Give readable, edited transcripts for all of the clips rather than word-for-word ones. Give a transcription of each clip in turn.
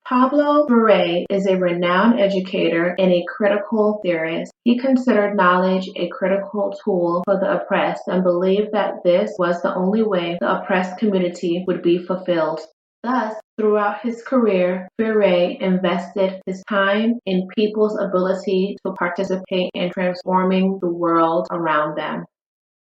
Pablo Freire is a renowned educator and a critical theorist. He considered knowledge a critical tool for the oppressed and believed that this was the only way the oppressed community would be fulfilled. Thus, throughout his career, Freire invested his time in people's ability to participate in transforming the world around them.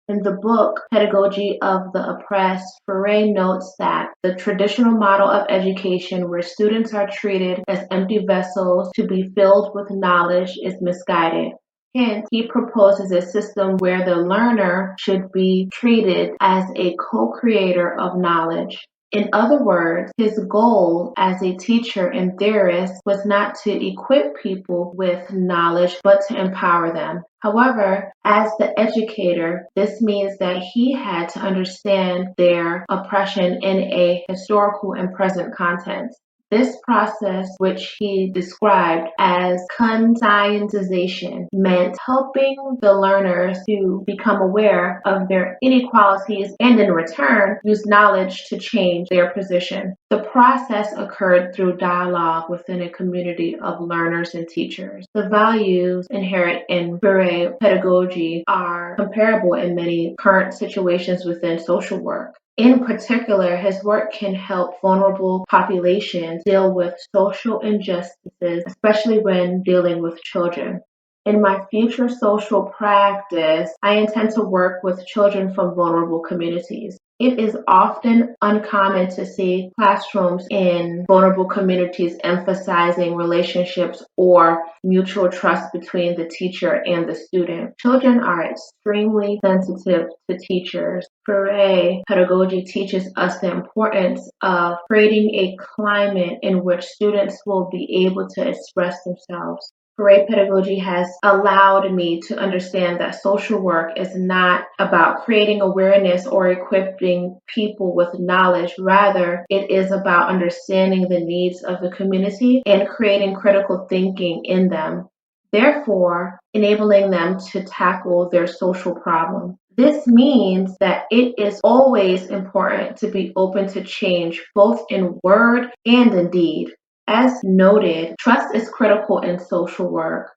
In the book Pedagogy of the Oppressed, Freire notes that the traditional model of education where students are treated as empty vessels to be filled with knowledge is misguided. Hence, he proposes a system where the learner should be treated as a co-creator of knowledge. In other words, his goal as a teacher and theorist was not to equip people with knowledge, but to empower them. However, as the educator, this means that he had to understand their oppression in a historical and present context. This process, which he described as conscientization, meant helping the learners to become aware of their inequalities and in return use knowledge to change their position. The process occurred through dialogue within a community of learners and teachers. The values inherent in Freire pedagogy are comparable in many current situations within social work. In particular, his work can help vulnerable populations deal with social injustices, especially when dealing with children. In my future social practice, I intend to work with children from vulnerable communities. It is often uncommon to see classrooms in vulnerable communities emphasizing relationships or mutual trust between the teacher and the student. Children are extremely sensitive to teachers. Freire pedagogy teaches us the importance of creating a climate in which students will be able to express themselves. Freire pedagogy has allowed me to understand that social work is not about creating awareness or equipping people with knowledge. Rather, it is about understanding the needs of the community and creating critical thinking in them, therefore enabling them to tackle their social problem. This means that it is always important to be open to change, both in word and in deed. As noted, trust is critical in social work.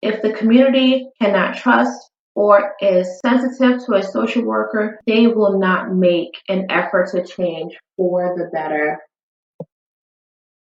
If the community cannot trust or is sensitive to a social worker, they will not make an effort to change for the better.